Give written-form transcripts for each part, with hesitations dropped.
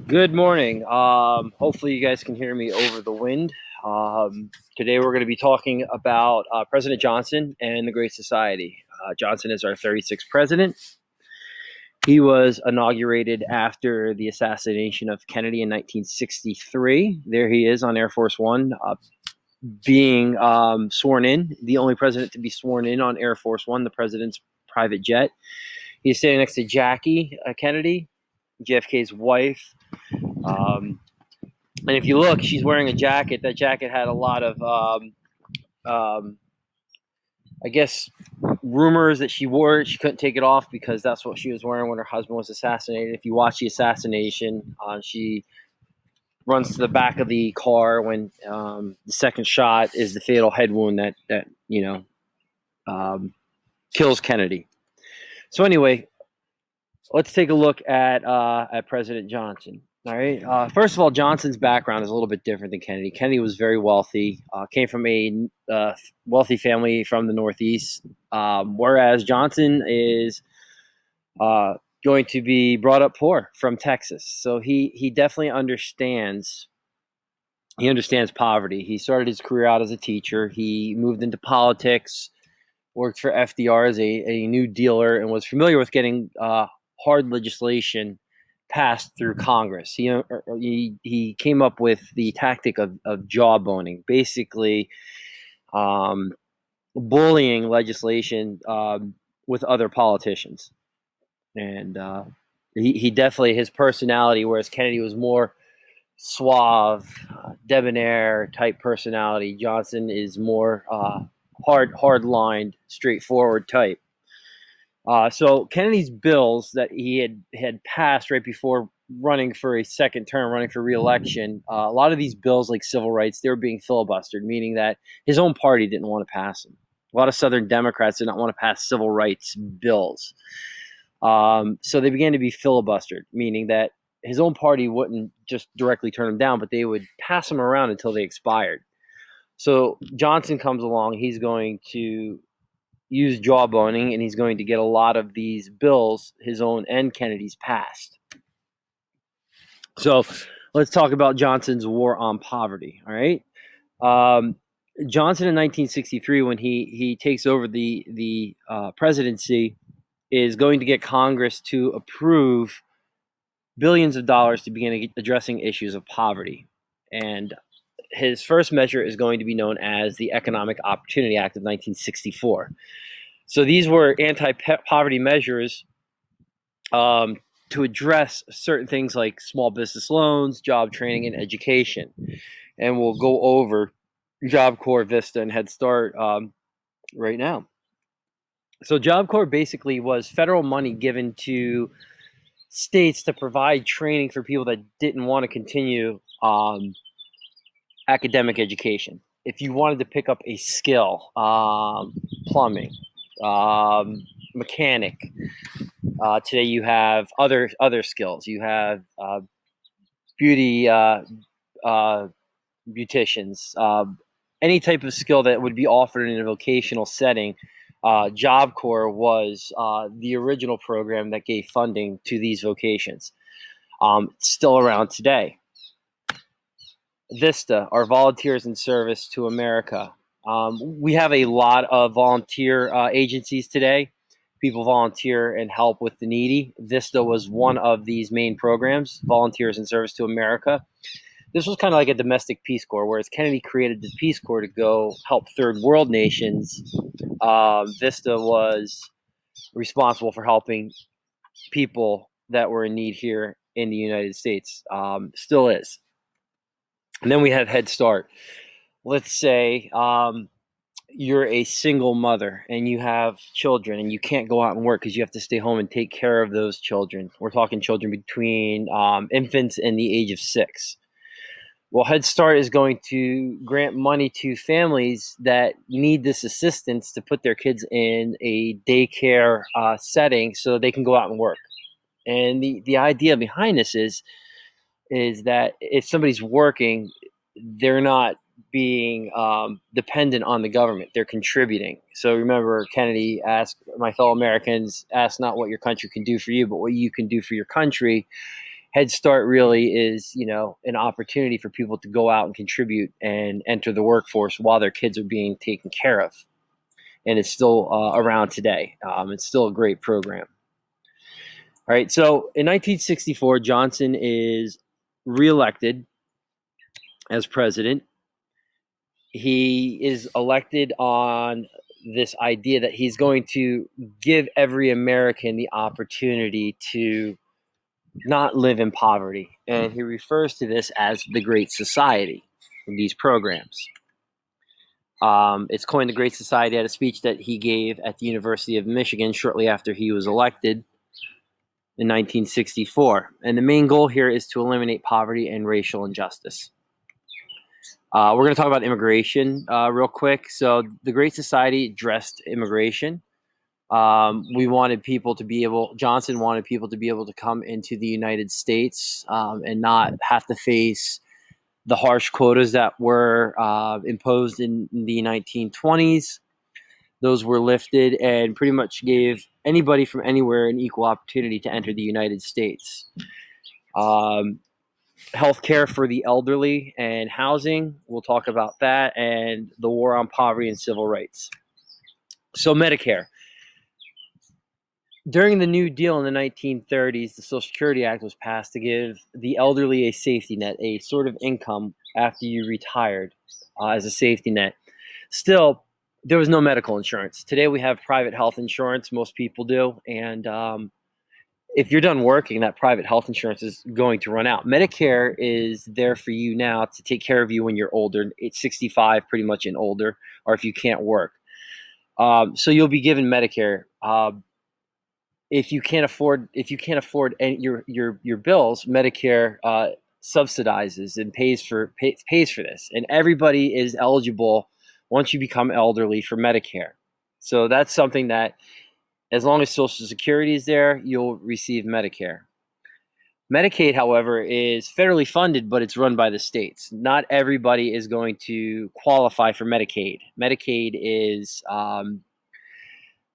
Good morning. Hopefully, you guys can hear me over the wind. Today, we're going to be talking about President Johnson and the Great Society. Johnson is our 36th president. He was inaugurated after the assassination of Kennedy in 1963. There he is on Air Force One, being sworn in, the only president to be sworn in on Air Force One, the president's private jet. He's standing next to Jackie Kennedy, JFK's wife. And if you look, she's wearing a jacket. That jacket had a lot of, I guess, rumors that she wore it. She couldn't take it off because that's what she was wearing when her husband was assassinated. If you watch the assassination, she runs to the back of the car when the second shot is the fatal head wound that kills Kennedy. So anyway, let's take a look at President Johnson. All right. First of all, Johnson's background is a little bit different than Kennedy. Kennedy was very wealthy, came from a wealthy family from the Northeast, whereas Johnson is going to be brought up poor from Texas. So he definitely understands. He understands poverty. He started his career out as a teacher. He moved into politics, worked for FDR as a New Dealer, and was familiar with getting hard legislation passed through Congress. He came up with the tactic of jawboning, basically bullying legislation with other politicians. And he definitely, his personality, whereas Kennedy was more suave, debonair type personality, Johnson is more hard-lined, straightforward type. So Kennedy's bills that he had passed right before running for a second term, running for re-election, a lot of these bills like civil rights, they were being filibustered, meaning that his own party didn't want to pass them. A lot of Southern Democrats did not want to pass civil rights bills. So they began to be filibustered, meaning that his own party wouldn't just directly turn them down, but they would pass them around until they expired. So Johnson comes along, he's going to use jawboning, and he's going to get a lot of these bills, his own and Kennedy's, passed. So let's talk about Johnson's war on poverty. All right. Johnson in 1963, when he takes over the presidency, is going to get Congress to approve billions of dollars to begin addressing issues of poverty. And his first measure is going to be known as the Economic Opportunity Act of 1964. So these were anti-poverty measures to address certain things like small business loans, job training, and education. And we'll go over Job Corps, Vista, and Head Start right now. So Job Corps basically was federal money given to states to provide training for people that didn't want to continue academic education. If you wanted to pick up a skill, plumbing, mechanic. Today you have other skills. You have beauticians, any type of skill that would be offered in a vocational setting. Job Corps was the original program that gave funding to these vocations. It's still around today. Vista, our Volunteers in Service to America. We have a lot of volunteer agencies today. People volunteer and help with the needy. Vista was one of these main programs, Volunteers in Service to America. This was kind of like a domestic Peace Corps, whereas Kennedy created the Peace Corps to go help third world nations. Vista was responsible for helping people that were in need here in the United States. Still is. And then we have Head Start. Let's say you're a single mother and you have children and you can't go out and work because you have to stay home and take care of those children. We're talking children between infants and the age of 6. Well, Head Start is going to grant money to families that need this assistance to put their kids in a daycare setting so they can go out and work. And the idea behind this is that if somebody's working, they're not being dependent on the government. They're contributing. So remember, Kennedy asked, my fellow Americans, ask not what your country can do for you, but what you can do for your country. Head Start really is, an opportunity for people to go out and contribute and enter the workforce while their kids are being taken care of. And it's still around today. It's still a great program. All right. So in 1964, Johnson is reelected as president. He is elected on this idea that he's going to give every American the opportunity to not live in poverty. And he refers to this as the Great Society in these programs. It's coined the Great Society at a speech that he gave at the University of Michigan shortly after he was elected in 1964. And the main goal here is to eliminate poverty and racial injustice. We're going to talk about immigration real quick. So the Great Society addressed immigration. Johnson wanted people to be able to come into the United States and not have to face the harsh quotas that were imposed in the 1920s. Those were lifted and pretty much gave anybody from anywhere an equal opportunity to enter the United States. Healthcare for the elderly and housing, we'll talk about that, and the war on poverty and civil rights. So Medicare. During the New Deal in the 1930s, the Social Security Act was passed to give the elderly a safety net, a sort of income after you retired as a safety net. Still, there was no medical insurance. Today we have private health insurance, most people do, and if you're done working, that private health insurance is going to run out. Medicare is there for you now to take care of you when you're older. It's 65 pretty much and older, or if you can't work. So you'll be given Medicare. If you can't afford your bills, Medicare subsidizes and pays for this, and everybody is eligible once you become elderly for Medicare. So that's something that, as long as Social Security is there, you'll receive Medicare. Medicaid, however, is federally funded, but it's run by the states. Not everybody is going to qualify for Medicaid. Medicaid is,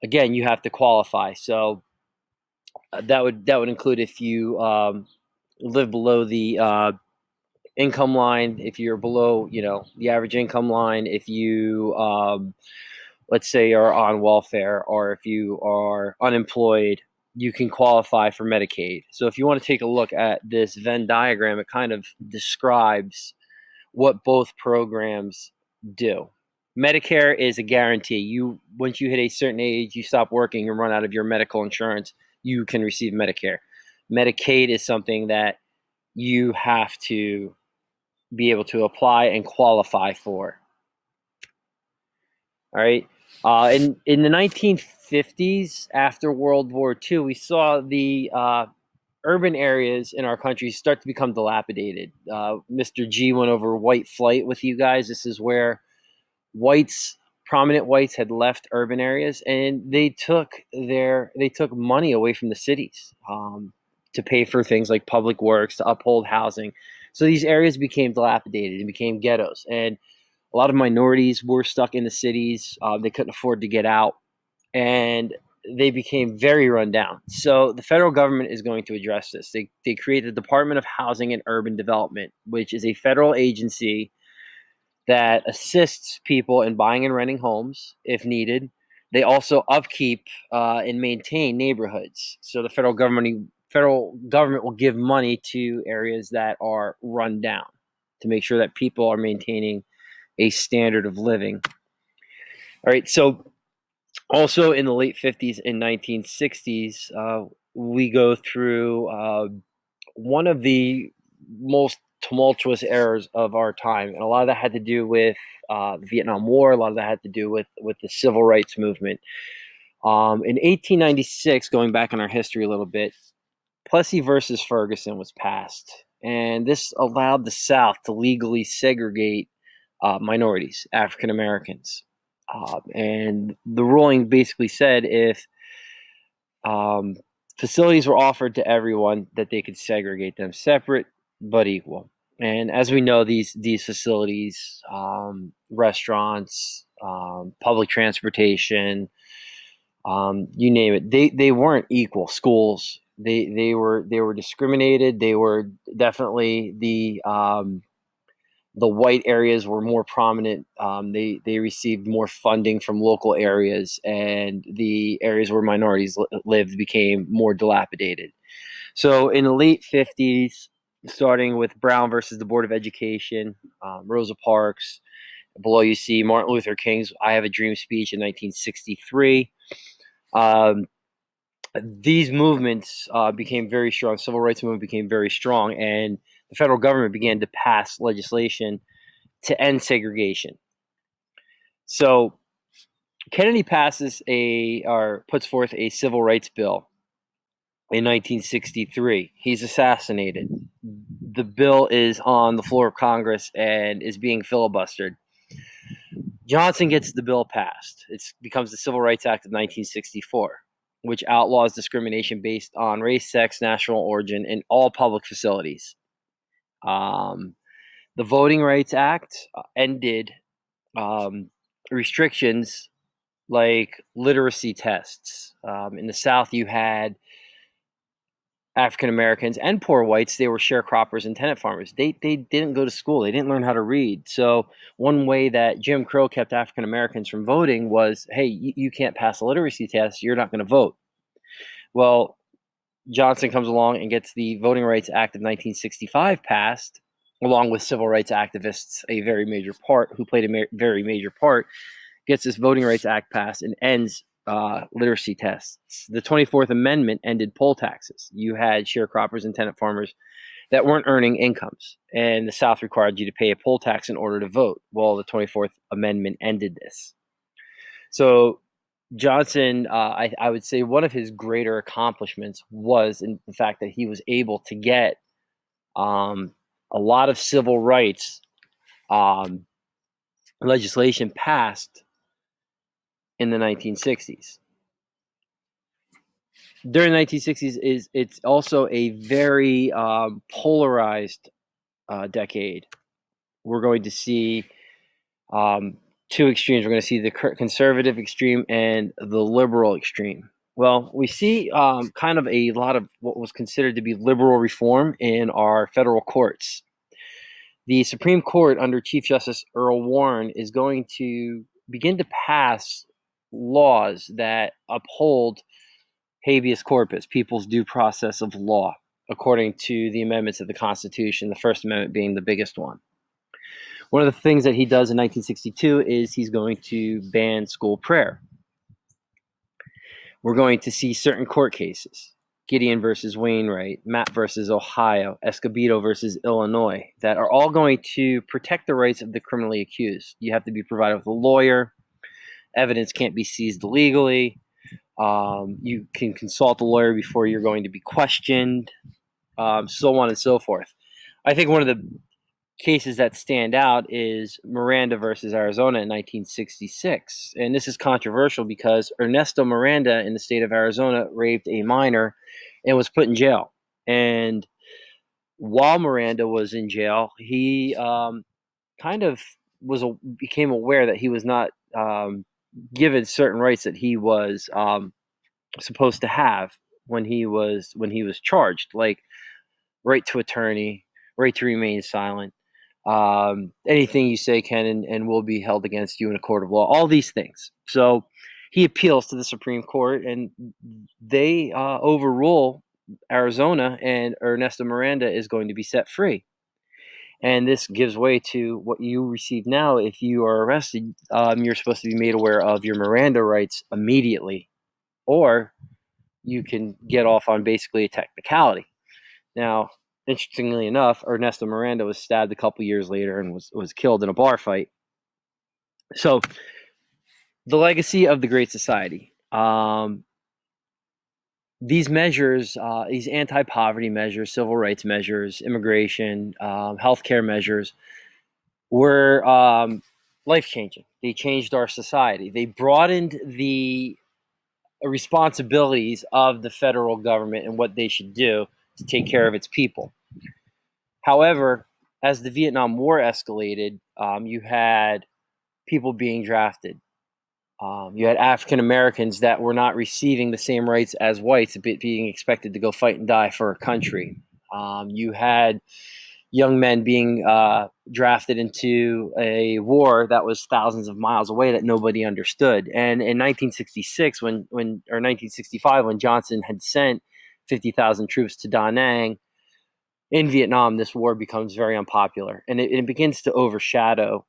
again, you have to qualify. So that would include if you live below the income line, if you're below, the average income line, if you let's say you're on welfare, or if you are unemployed, you can qualify for Medicaid. So if you want to take a look at this Venn diagram, it kind of describes what both programs do. Medicare is a guarantee. Once you hit a certain age, you stop working and run out of your medical insurance, you can receive Medicare. Medicaid is something that you have to be able to apply and qualify for. All right. In the 1950s, after World War II, we saw the urban areas in our country start to become dilapidated. Mr. G went over white flight with you guys. This is where prominent whites had left urban areas, and they took money away from the cities to pay for things like public works, to uphold housing. So these areas became dilapidated and became ghettos, and a lot of minorities were stuck in the cities. They couldn't afford to get out, and they became very run down. So the federal government is going to address this. They created the Department of Housing and Urban Development, which is a federal agency that assists people in buying and renting homes if needed. They also upkeep and maintain neighborhoods. So the federal government will give money to areas that are run down to make sure that people are maintaining a standard of living. All right, so also in the late 50s and 1960s, we go through one of the most tumultuous eras of our time, and a lot of that had to do with the Vietnam War. A lot of that had to do with the civil rights movement. In 1896, going back in our history a little bit, Plessy versus Ferguson was passed, and this allowed the South to legally segregate minorities, African Americans. And the ruling basically said if facilities were offered to everyone, that they could segregate them separate but equal. And as we know, these facilities, restaurants, public transportation, you name it, they weren't equal. Schools, They were discriminated. They were definitely the white areas were more prominent. They received more funding from local areas, and the areas where minorities lived became more dilapidated. So in the late 50s, starting with Brown versus the Board of Education, Rosa Parks, below you see Martin Luther King's "I Have a Dream" speech in 1963. Um, these movements became very strong. Civil rights movement became very strong, and the federal government began to pass legislation to end segregation. So Kennedy puts forth a civil rights bill in 1963. He's assassinated. The bill is on the floor of Congress and is being filibustered. Johnson gets the bill passed. It becomes the Civil Rights Act of 1964, which outlaws discrimination based on race, sex, national origin in all public facilities. The Voting Rights Act ended restrictions like literacy tests. In the South, you had African Americans and poor whites. They were sharecroppers and tenant farmers. They didn't go to school. They didn't learn how to read. So one way that Jim Crow kept African Americans from voting was, hey, you can't pass a literacy test. You're not going to vote. Well, Johnson comes along and gets the Voting Rights Act of 1965 passed, along with civil rights activists, a very major part, who played a very major part, gets this Voting Rights Act passed and ends literacy tests. The 24th Amendment ended poll taxes. You had sharecroppers and tenant farmers that weren't earning incomes, and the South required you to pay a poll tax in order to vote. Well, the 24th Amendment ended this. So Johnson, I would say one of his greater accomplishments was in the fact that he was able to get a lot of civil rights legislation passed in the 1960s. During the 1960s, it's also a very polarized decade. We're going to see two extremes. We're going to see the conservative extreme and the liberal extreme. Well, we see kind of a lot of what was considered to be liberal reform in our federal courts. The Supreme Court under Chief Justice Earl Warren is going to begin to pass laws that uphold habeas corpus, people's due process of law, according to the amendments of the Constitution, the First Amendment being the biggest one. One of the things that he does in 1962 is he's going to ban school prayer. We're going to see certain court cases, Gideon versus Wainwright, Mapp versus Ohio, Escobedo versus Illinois, that are all going to protect the rights of the criminally accused. You have to be provided with a lawyer. Evidence can't be seized illegally. You can consult a lawyer before you're going to be questioned, so on and so forth. I think one of the cases that stand out is Miranda versus Arizona in 1966. And this is controversial because Ernesto Miranda in the state of Arizona raped a minor and was put in jail. And while Miranda was in jail, he kind of became aware that he was not given certain rights that he was supposed to have when he was charged, like right to attorney, right to remain silent. Anything you say can and will be held against you in a court of law. All these things. So he appeals to the Supreme Court, and they overrule Arizona, and Ernesto Miranda is going to be set free. And this gives way to what you receive now. If you are arrested, you're supposed to be made aware of your Miranda rights immediately, or you can get off on basically a technicality. Now, interestingly enough, Ernesto Miranda was stabbed a couple years later and was killed in a bar fight. So, the legacy of the Great Society. These measures, these anti-poverty measures, civil rights measures, immigration, healthcare measures, were life-changing. They changed our society. They broadened the responsibilities of the federal government and what they should do to take care of its people. However, as the Vietnam War escalated, you had people being drafted, You had African Americans that were not receiving the same rights as whites, being expected to go fight and die for a country. You had young men being drafted into a war that was thousands of miles away that nobody understood. And in 1966, or 1965, when Johnson had sent 50,000 troops to Da Nang in Vietnam, this war becomes very unpopular, and it begins to overshadow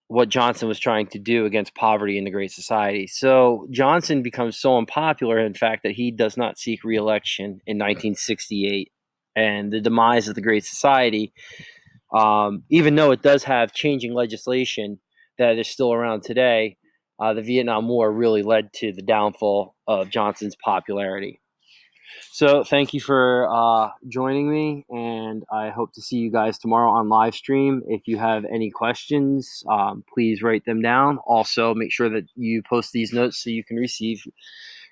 what Johnson was trying to do against poverty in the Great Society. So Johnson becomes so unpopular, in fact, that he does not seek re-election in 1968. And the demise of the Great Society, even though it does have changing legislation that is still around today, the Vietnam War really led to the downfall of Johnson's popularity. So thank you for joining me, and I hope to see you guys tomorrow on live stream. If you have any questions, please write them down. Also, make sure that you post these notes so you can receive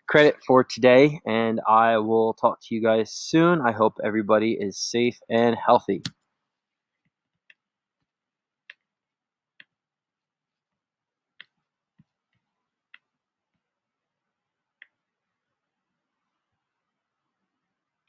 credit for today, and I will talk to you guys soon. I hope everybody is safe and healthy.